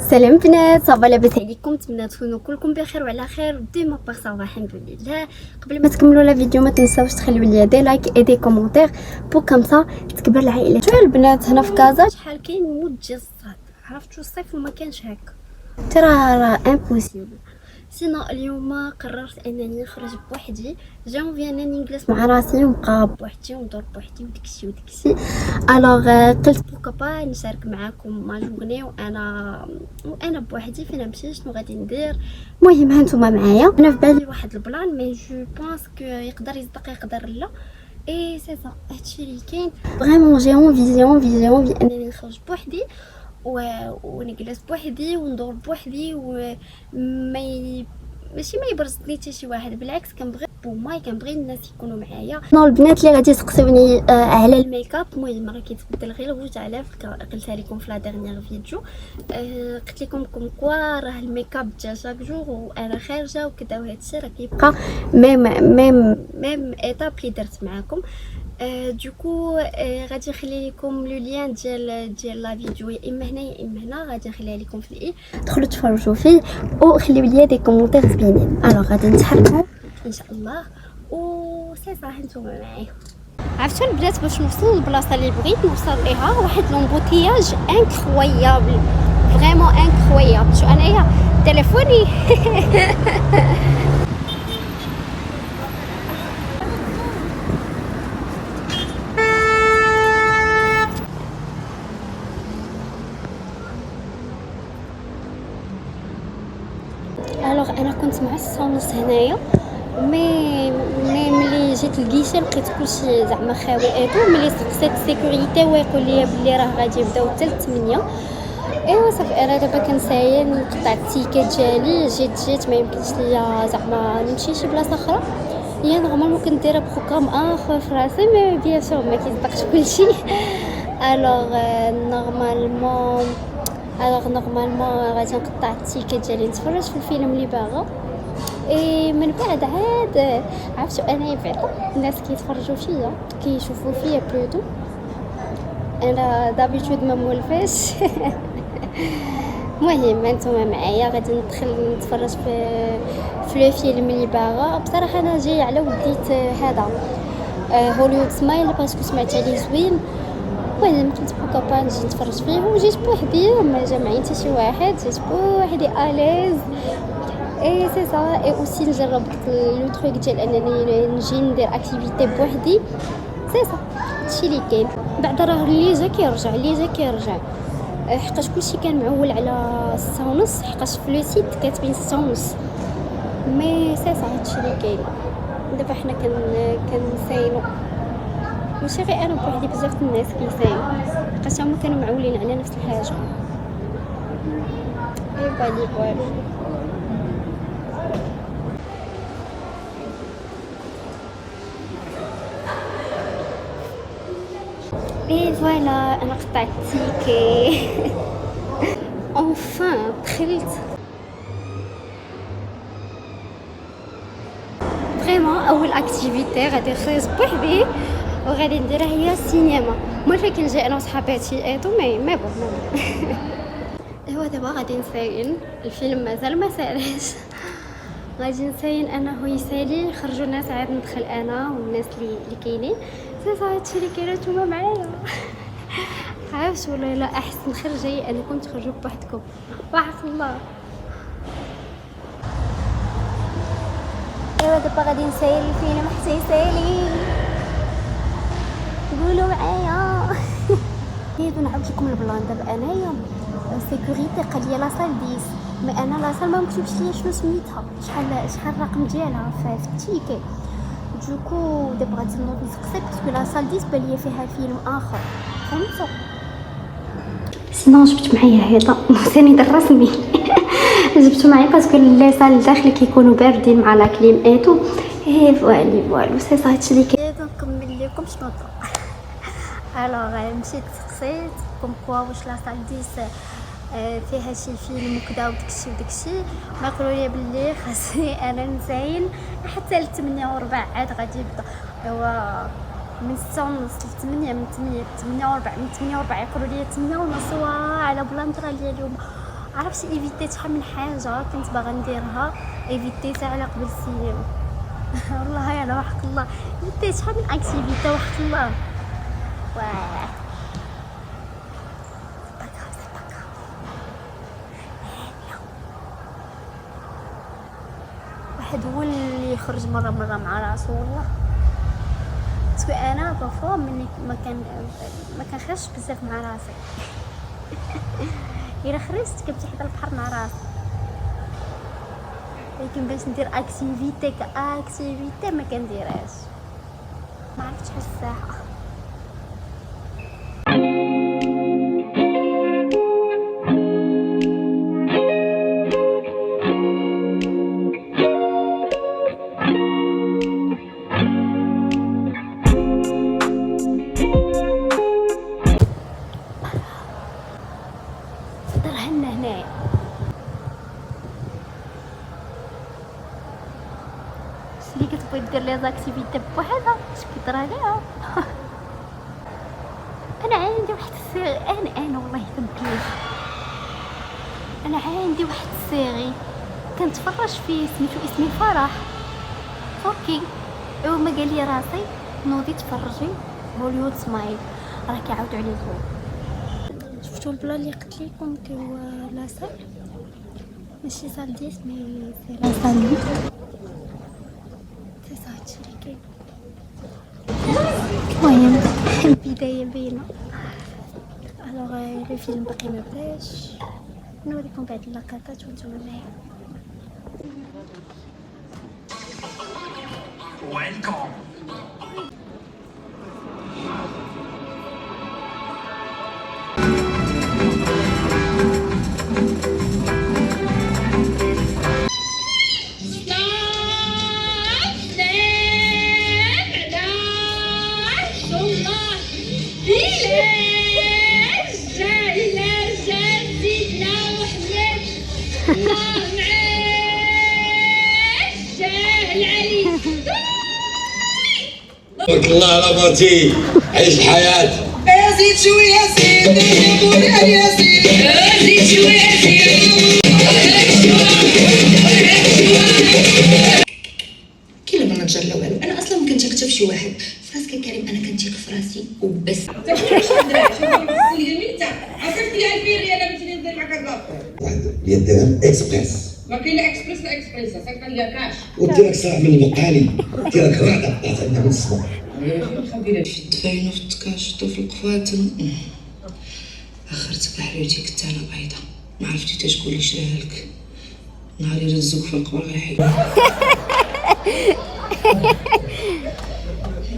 سلام بنات، صافا لاباس عليكم؟ نتمنى تكونوا كلكم بخير وعلى خير وديما باغ صافا الحمد لله. قبل ما تكملوا لا فيديو ما تنساوش تخليو ليا دي لايك اي دي كومونتير بو كامسا تكبر العائله. شويه البنات هنا في كازا شحال كاين مود ديال الصهد، عرفتوا الصيف وما كانش هكا، راه امبوسيبل. سينا اليوم قررت انني نخرج بوحدي، جانفي انني نجلس مع راسي ونبقى بوحدي وندور بوحدي وداكشي الوغ قلت بوكا با نشارك معاكم ما جورني وانا بوحدي فين مشيت شنو غادي ندير. المهم هانتوما معايا، انا في بالي واحد البلان مي جو بونس كو يقدر يصدق يقدر لا. اي سي سا هادشي اللي كاين فريمون. جي اونفي انني نخرج بوحدي ونجلس بوحدي وندور بوحدي ماشي ما يبرزني حتى شي واحد، بالعكس كنبغي بوماي كنبغي الناس يكونوا معايا. البنات اللي غادي يسقسوني على الميك اب، المهم راه كيتبدل غير الوجه، علاش قلتها لكم في لا ديرنيير فيديو. قلت لكم كوم كوا راه الميك اب جا شاك جور وانا خارجه وكذا، وهذا الشيء راه كيبقى ميم ايطاب اللي درت معاكم. دوكو غادي نخلي لكم لو لين ديال لا فيديو يا اما هنا يا اما هنا، غادي نخليها لكم في الاي، دخلوا تفرجوا فيه وخليو لي دي كومونتير زوينين. الوغ غادي نتحركوا ان شاء الله و سي صا نتوما معايا. عرفتوا البنات باش نوصل للبلاصه اللي بغيت نوصل ليها واحد لومبوتياج انكرويابل، فريمون انكرويابل. شو انايا تليفوني الوغ انا كنت مع 6:30 هنايا، مي ملي جيت للكيشه لقيت كلشي زعما خاوي ايتو. ملي سقسيت السيكوريتي ويقول لي بلي راه غادي يبداو حتى 8. ايوا صافي انا دابا كنساير نقطع التيكيت ديالي. جيت ما يمكنش ليا زعما نمشي شي بلاصه اخرى، هي نورمالمون كنت دايره بروغرام اخر في راسي مي بيان سور ما كيصدقش كلشي. الوغ نورمالمون غادي نقطع التيكيت ديالي نتفرج في الفيلم اللي باغا. اي من بعد عاد عرفتوا انا بعدا الناس كيتفرجوا فيا كيشوفوا فيا بلوتو، انا دابيتود ما مولفاش المهم انتما معايا غادي ندخل نتفرج في الفيلم اللي باغا. بصراحه انا جاي على وديت هذا هوليوود سمايل باسكو سمعت عليه زوين. المهم كنت بوكا با نجي نتفرج فيه وجيت بوحدي ما جمعين حتى شي واحد، جيت بوحدي اليز. اي سي سا اي اوسي نجرب لو تروك ديال انني نجي ندير اكتيفيتي بوحدي. سي سا هادشي اللي كاين. بعدا راه اللي جا كيرجع حقاش كلشي كان معول على 6:30، حقاش في لو سيت كاتبين 6:30 مي سي سا هادشي اللي كاين. دابا حنا كنساينو ماشي غير انا بوحدي، بزاف الناس كيساينو حقاش هما كانوا معولين على نفس الحاجه. اي بالي والو. اي فوالا انا قطعت التيكي اونفان دخلت. فريمون اول اكتيفيتي غادي نخرج بوحدي وغادي نديرها هي السينما. مولفه كنجي انا وصحاباتي ايتو مي بون ايوا دابا غادي نساين الفيلم مازال ما ساليش غادي نساين انا هو يسالي خرجوا الناس عاد ندخل انا والناس اللي كاينين. سي هادشي اللي كاين نتوما معايا عرفت ولا لا؟ احسن خرجه هي انكم تخرجوا بوحدكم وعرف الله. ايوا دابا غادي نساير الفيلم حتى يسالي، قولوا معايا نيدو نعاود لكم البلان. دابا انايا السيكوريتي قال لي لا سال 10 مي انا لا سال ما مكتوبش ليا شنو سميتها، شحال الرقم ديالها في التيكي. دوكو دابا غادي نوض نسقسي باسكو لا سال 10 بان ليا فيها فيلم اخر، فهمتوا؟ سينو جبت معايا هذا ثاني الرسمي جبتو معايا باسكو لي سال الداخل كيكونوا باردين مع لا كليم ايتو. اي فوالو سي صا هادشي اللي كاين. نكمل لكم شنو طرا. الوغ مشيت سقسيت كوم كوا واش لا سال 10 فيها شي فيلم وكذا وداكشي ما قالوا لي بلي خاصني انا نزين حتى ل 8:15 عاد غادي يبدا. ايوا من 6:30 ل 8، من 8 ل 8:15 من 8:15 يقولوا لي 8:30 على بلا نطرا ليا اليوم. عرفتي ايفيتيت شحال من حاجه كنت باغا نديرها، ايفيتيتها على قبل السينما. والله على وحق الله ايفيتيت شحال من اكتيفيتي وحق الله. واه واحد هو اللي يخرج مره مع راسو والله. باسكو انا بافوا مني ما كنخرجش بزاف مع راسي. الا خرجت كنمشي حدا البحر مع راسي، لكن باش ندير اكتيفيتي ما كنديرهاش. ما عرفتش شحال الساعه. درهنا هنايا اللي كتبغي دير لي زاكتيفيتي بوحدها اش كيطرا ليها. انا عندي واحد السيري، انا والله تنبليش، انا عندي واحد السيري كنتفرج فيه سميتو اسمي فرح تركي. ايوا ما قال لي راسي نوضي تفرجي هوليوود سمايل، راه كيعاودوا عليه زوين. شفتوا البلا اللي قلت لكم كيو لا سال، ماشي سال 10 مي سي لا سال 8 سي هادشي اللي كاين. المهم البدايه باينه. الوغ لو فيلم باقي ما بداش، نوريكم بعد اللقطات وانتم معايا. Welcome. تبارك الله على مرتي، عيش الحياة. زيد شوية زيد يا زيد زيد شوية زيد. كي لما نتجرى والو، انا اصلا ما كنتش في شي واحد في راسك كريم، انا كنتيق في راسي وبس. واحد اليدان اكسبريس، ما كاين لا اكسبريس لا اكسبريس، ساكن ليا كاش. وديرك صراحة من المقالي، ديرك رعدة بطاط عندها من الصبر. في الدفاين وفي التكاشط وفي القفات، اخرتك بحريتك حتى انا بايضه، ما عرفتي تا شكون اللي شراها لك. نهار يرزوك في القبر غيحيد.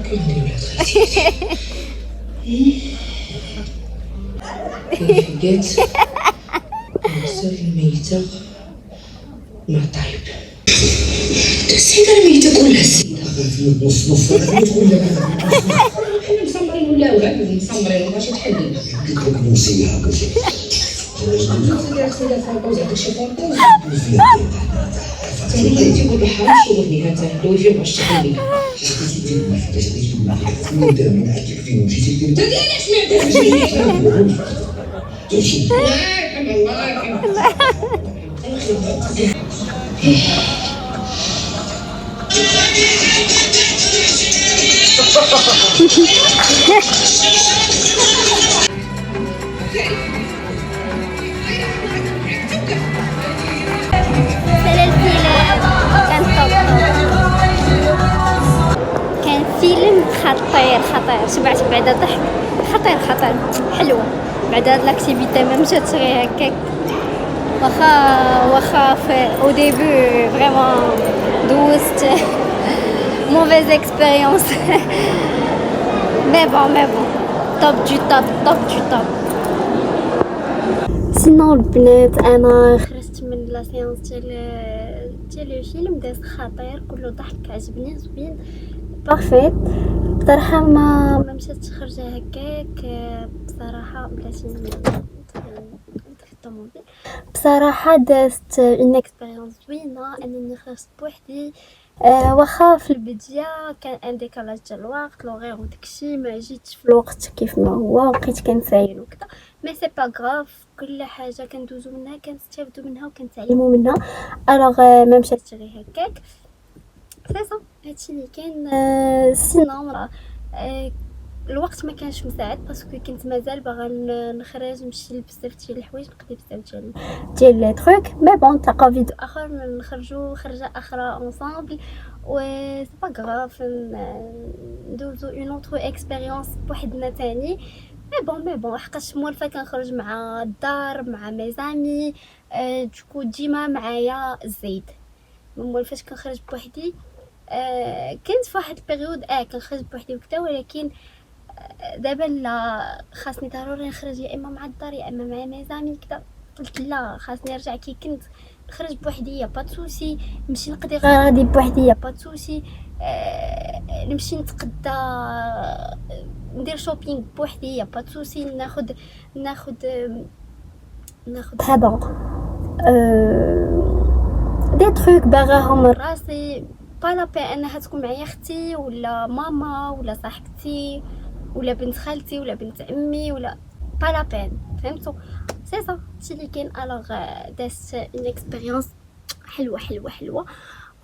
كاين لي ولاد خالتي كيف جات نغسل الميتة مع طيب. السيدة الميتة كلها السيدة نص نص تقول لك حنا مسمرين ولا غير مسمرين باش تحلي. قلت لك نسيها كل شيء. السيدة فانطوز عندك شي فانطوز ثاني كنتي تقول بحال شوفني هذا لو يجي باش تحلي. علاش ما عندكش الله يرحم كان فيلم خطير سمعت بعدا ضحك خطير حلوه. بعد هاد لاكتيفيتي ما مشاتش غير هكاك، واخا او ديبي فريمون دوزت موفيز اكسبيريونس. مي بون توب دو توب. سينو البنات انا خرجت من لا سيونس ديال الفيلم داز خطير، كله ضحك، عجبني زوين بارفيت بصراحه. ما مشاتش خرجه هكاك بصراحه، بلاتي الطوموبيل. بصراحه دازت اون اكسبيريونس زوينه انني خرجت بوحدي. واخا في البدايه كان ان ديكالاج ديال الوقت لوغير وداكشي، ما جيتش في الوقت كيف ما هو، بقيت كنساير وكذا، مي سي با غراف، كل حاجه كندوزو منها كنستافدو منها وكنتعلمو منها. الوغ ما مشاتش غير هكاك، سي صا هادشي اللي كاين. سينو الوقت ما كانش مساعد باسكو كنت مازال باغا نخرج نمشي لبزاف ديال الحوايج، نقضي بزاف ديال لي تروك. مي بون تلقاو فيديو اخر نخرجوا خرجه اخرى اونصامبل و سي با غراف، ندوزو اون اوتر اكسبيريونس بوحدنا تاني. مي بون حقاش موالفه كنخرج مع الدار مع مي زامي، دوكو ديما معايا الزيد. موالفاش كنخرج بوحدي كنت في واحد البيريود كنخرج بوحدي وكذا، ولكن دابا لا، خاصني ضروري نخرج يا اما مع الدار يا اما مع ميزامي كذا. قلت لا، خاصني نرجع كي كنت نخرج بوحدي يا با سوسي، نمشي نقضي غراضي بوحدي يا با سوسي، نمشي نتقدى ندير شوبينغ بوحدي يا با سوسي، ناخد هذا دي تروك باغاهم من راسي، با لا بي انها تكون معايا اختي ولا ماما ولا صاحبتي ولا بنت خالتي ولا بنت عمي ولا با لا بين، فهمتوا؟ سي صا هادشي اللي كاين. الوغ دازت اون اكسبيريونس حلوه.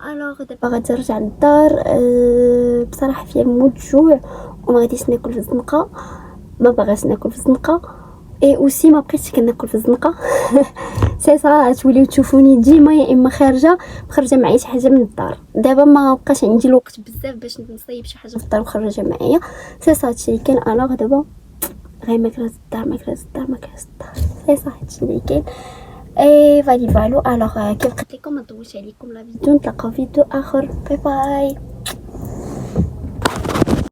الوغ دابا غادي نرجع للدار. بصراحه فيا موت جوع وما غاديش ناكل في الزنقه، ما باغاش ناكل في الزنقه، اي اوسي ما بقيتش كناكل في الزنقه. سي صا توليو تشوفوني ديما يا اما خارجه معايا شي حاجه من الدار. دابا ما بقاش عندي الوقت بزاف باش نصيب شي حاجه في الدار وخرجها معايا. سي صا هادشي اللي كاين. الوغ دابا غير ماكله الدار. سي صا هادشي اللي كاين. اي فالو. الوغ كيف قلت لكم ما نطولش عليكم لا فيديو، نتلاقاو فيديو اخر. باي باي.